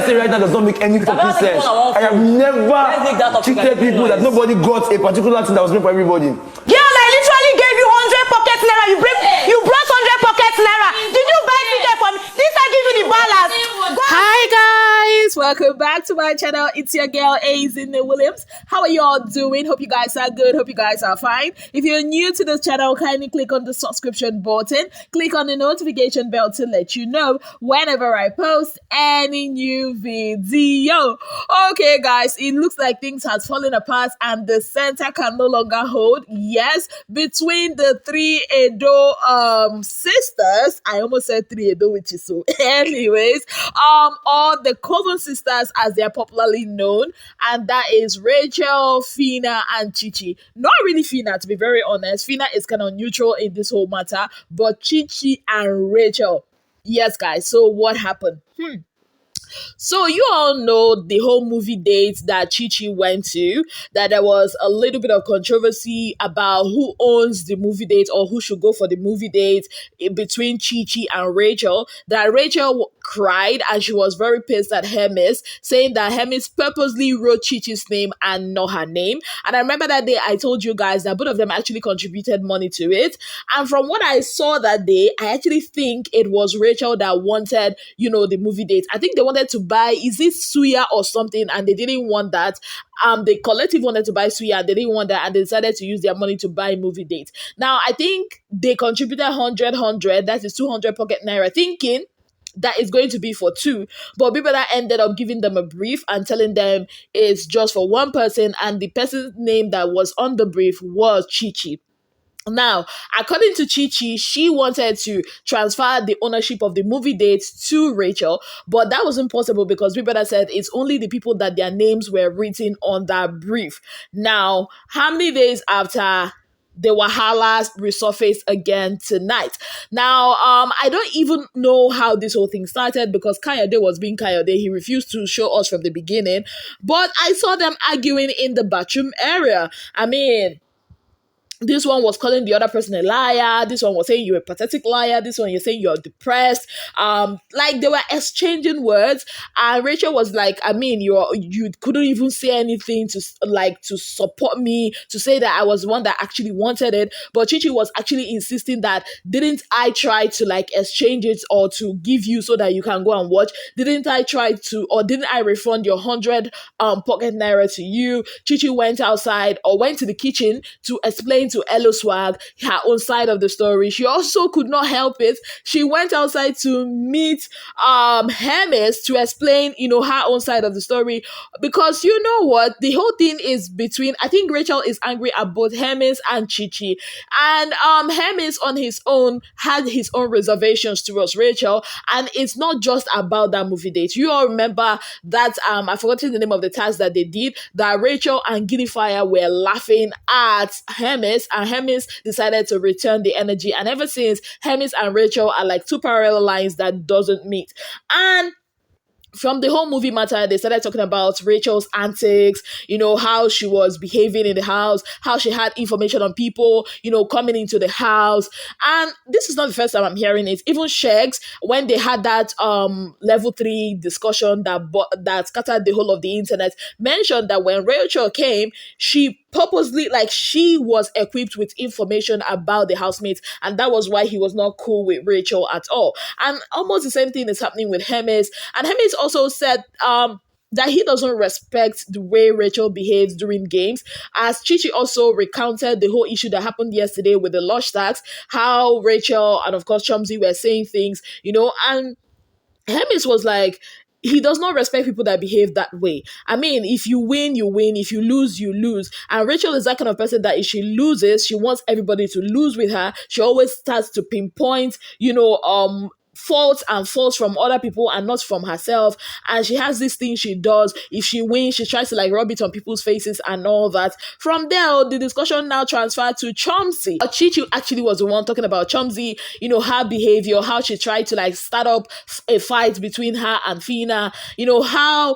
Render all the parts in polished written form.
are saying right now does not make any fucking sense. I have never cheated people that nobody got a particular thing that was made for everybody. Girl, I literally gave you 100 pocket naira. You brought 100 pocket naira. Did you buy ticket for me? This I give you the balance. Hi guys, welcome back to my channel. It's your girl bbnaijalevelup. How are you all doing? Hope you guys are good. Hope you guys are fine. If you're new to this channel, kindly click on the subscription button. Click on the notification bell to let you know whenever I post any new video. Okay guys, it looks like things has fallen apart and the center can no longer hold. Yes, between the three Edo sisters. I almost said three Edo, which is so anyways, or the Coven sisters as they are popularly known, and that is Racheal, Fina, and Chichi. Not really Fina, to be very honest. Fina is kind of neutral in this whole matter, but Chichi and Racheal. Yes, guys. So what happened? So you all know the whole movie date that Chichi went to, that there was a little bit of controversy about who owns the movie date or who should go for the movie date between Chichi and Racheal, that Racheal cried and she was very pissed at Hermes, saying that Hermes purposely wrote Chichi's name and not her name. And I remember that day I told you guys that both of them actually contributed money to it. And from what I saw that day, I actually think it was Racheal that wanted, the movie date. I think they wanted to buy, is it suya or something, and they didn't want that. The collective wanted to buy suya and they didn't want that, and they decided to use their money to buy movie dates. Now I think they contributed 100, that is 200 pocket naira, thinking that is going to be for two, but people that ended up giving them a brief and telling them it's just for one person, and the person's name that was on the brief was Chichi. Now, according to Chichi, she wanted to transfer the ownership of the movie dates to Racheal, but that wasn't possible because people that said it's only the people that their names were written on that brief. Now, how many days after the Wahala resurfaced again tonight? Now, I don't even know how this whole thing started because Kayode was being Kayode. He refused to show us from the beginning, but I saw them arguing in the bathroom area. I mean, this one was calling the other person a liar. This one was saying you're a pathetic liar. This one you're saying you're depressed. Like they were exchanging words, and Racheal was like, I mean, you couldn't even say anything to support me, to say that I was the one that actually wanted it. But Chichi was actually insisting that didn't I try to exchange it or to give you so that you can go and watch? Didn't I try to, or didn't I refund your 100 pocket naira to you? Chichi went outside or went to the kitchen to explain to Elo Swag her own side of the story. She also could not help it. She went outside to meet Hermes to explain, her own side of the story, because you know what, the whole thing is between, I think Racheal is angry at both Hermes and Chichi, and Hermes on his own had his own reservations towards Racheal, and it's not just about that movie date. You all remember that I forgotten the name of the task that they did, that Racheal and Giddy Fire were laughing at Hermes, and Hermes decided to return the energy. And ever since, Hermes and Racheal are like two parallel lines that doesn't meet. And from the whole movie matter, they started talking about Racheal's antics, how she was behaving in the house, how she had information on people, coming into the house. And this is not the first time I'm hearing it. Even Shegs, when they had that level 3 discussion that scattered the whole of the internet, mentioned that when Racheal came, she purposely, she was equipped with information about the housemates, and that was why he was not cool with Racheal at all. And almost the same thing is happening with Hermes. And Hermes also said that he doesn't respect the way Racheal behaves during games, as Chichi also recounted the whole issue that happened yesterday with the Lush tax, how Racheal and of course Chumsy were saying things, and Hermes was like, he does not respect people that behave that way. I mean, if you win, you win. If you lose, you lose. And Racheal is that kind of person that if she loses, she wants everybody to lose with her. She always starts to pinpoint, faults from other people and not from herself. And she has this thing she does. If she wins, she tries to rub it on people's faces and all that. From there, the discussion now transferred to Chumsy. Chichi actually was the one talking about Chumsy, her behavior, how she tried to start up a fight between her and Fina, how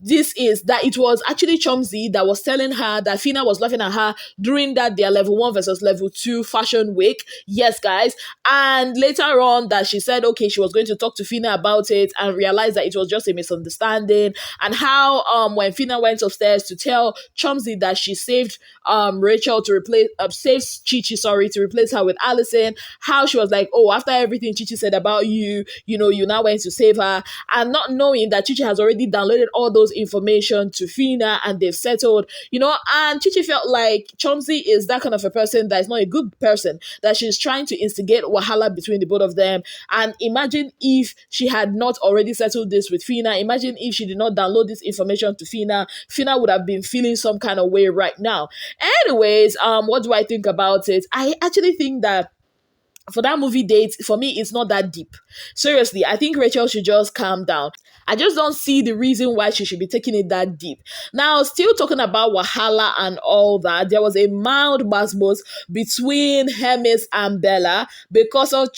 this is that it was actually Chomzi that was telling her that Fina was laughing at her during that their level 1 versus level 2 fashion week. Yes, guys. And later on that she said, okay, she was going to talk to Fina about it and realized that it was just a misunderstanding. And how when Fina went upstairs to tell Chomzi that she saved Racheal to replace saves Chichi, to replace her with Allison, how she was like, oh, after everything Chichi said about you, you now went to save her, and not knowing that Chichi has already downloaded all those information to Fina and they've settled, and Chichi felt like Chomzi is that kind of a person that is not a good person, that she's trying to instigate wahala between the both of them. And imagine if she had not already settled this with Fina, imagine if she did not download this information to Fina would have been feeling some kind of way right now. Anyways, what do I think about it? I actually think that for that movie date, for me, it's not that deep. Seriously, I think Racheal should just calm down. I just don't see the reason why she should be taking it that deep. Now, still talking about wahala and all that, there was a mild Gbos between Hermes and Bella because of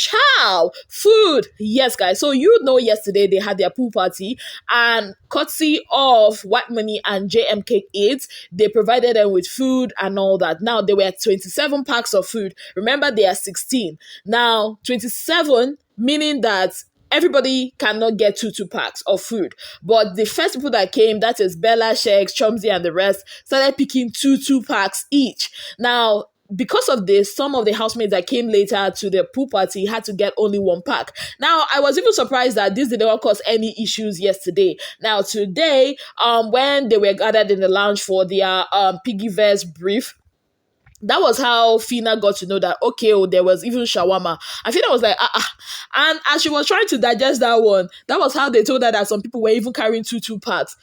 food. Yes, guys. So yesterday they had their pool party, and courtesy of White Money and JMK8, they provided them with food and all that. Now, there were 27 packs of food. Remember, they are 16. Now, 27, meaning that everybody cannot get two packs of food. But the first people that came, that is Bella, Shex, Chomzi, and the rest, started picking two packs each. Now, because of this, some of the housemates that came later to the pool party had to get only 1 pack. Now, I was even surprised that this did not cause any issues yesterday. Now, today, when they were gathered in the lounge for their Piggyverse brief, that was how Fina got to know that, okay, there was even shawarma. And Fina was like, And as she was trying to digest that one, that was how they told her that some people were even carrying two parts.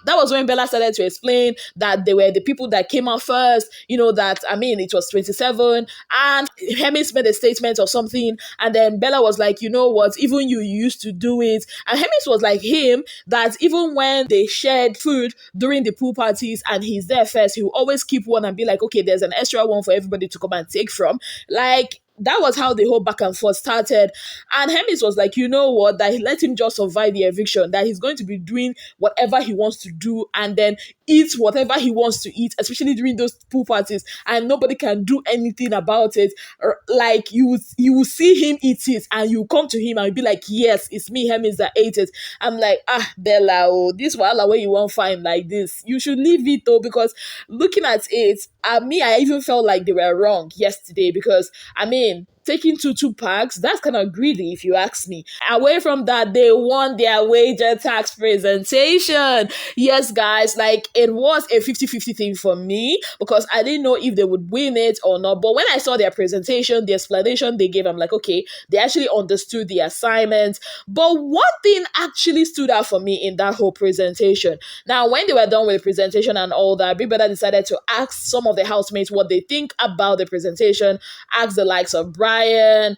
That was when Bella started to explain that they were the people that came out first, it was 27, and Hermes made a statement or something, and then Bella was like, you know what, even you used to do it, and Hermes was like him, that even when they shared food during the pool parties and he's there first, he will always keep one and be like, okay, there's an extra one for everybody to come and take from, that was how the whole back and forth started. And Hermes was like, you know what, that he let him just survive the eviction, that he's going to be doing whatever he wants to do and then eat whatever he wants to eat, especially during those pool parties, and nobody can do anything about it. You will see him eat it and you come to him and you'll be like, yes, it's me, Hermes, that ate it. I'm like, Bella, this wahala where you won't find like this, you should leave it though, because looking at it, I even felt like they were wrong yesterday, because taking two packs, that's kind of greedy if you ask me. Away from that, they won their wager tax presentation. Yes, guys, it was a 50-50 thing for me, because I didn't know if they would win it or not. But when I saw their presentation, the explanation they gave, I'm like, okay, they actually understood the assignment. But one thing actually stood out for me in that whole presentation. Now, when they were done with the presentation and all that, Big Brother decided to ask some of the housemates what they think about the presentation, ask the likes of Brian,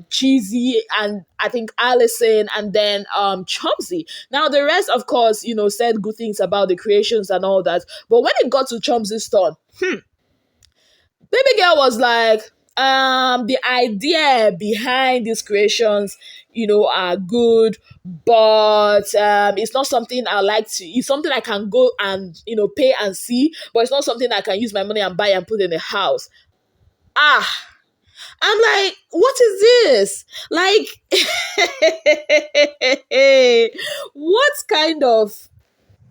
Cheesy, and I think Allison, and then Chomzi. Now the rest, of course, said good things about the creations and all that. But when it got to Chomzi's turn, baby girl was like, the idea behind these creations, are good, but it's not something I like to. It's something I can go and pay and see, but it's not something I can use my money and buy and put in the house. I'm like, what is this? What kind of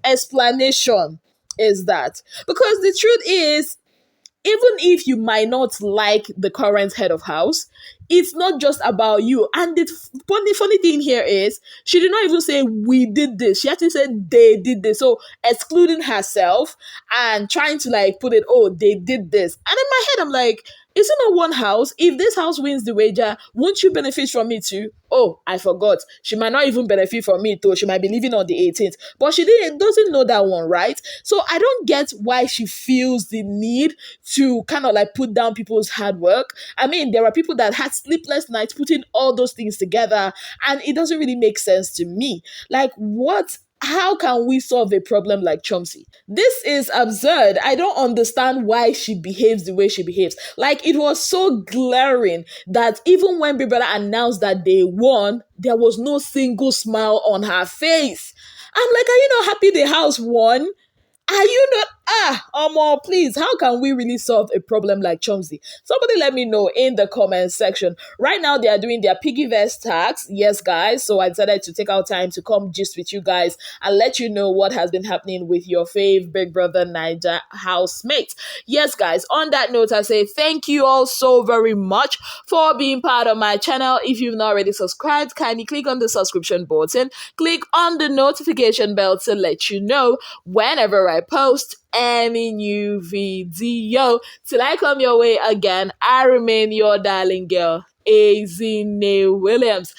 explanation is that? Because the truth is, even if you might not like the current head of house, it's not just about you. And the funny thing here is, she did not even say, we did this. She actually said, they did this. So excluding herself and trying to put it, they did this. And in my head, I'm like, isn't it one house? If this house wins the wager, won't you benefit from it too? Oh, I forgot. She might not even benefit from it though. She might be leaving on the 18th. But she doesn't know that one, right? So I don't get why she feels the need to kind of put down people's hard work. There are people that had sleepless nights putting all those things together, and it doesn't really make sense to me. What? How can we solve a problem like Chomzi? This is absurd. I don't understand why she behaves the way she behaves. It was so glaring that even when Big Brother announced that they won, there was no single smile on her face. I'm like, are you not happy the house won? Are you not? Omo, please, how can we really solve a problem like Chomsy? Somebody let me know in the comment section. Right now, they are doing their piggyverse tax. Yes, guys. So I decided to take out time to come gist with you guys and let you know what has been happening with your fave Big Brother Naija housemate. Yes, guys. On that note, I say thank you all so very much for being part of my channel. If you've not already subscribed, kindly click on the subscription button. Click on the notification bell to let you know whenever I post any new video. Till I come your way again, I remain your darling girl, Azine Williams.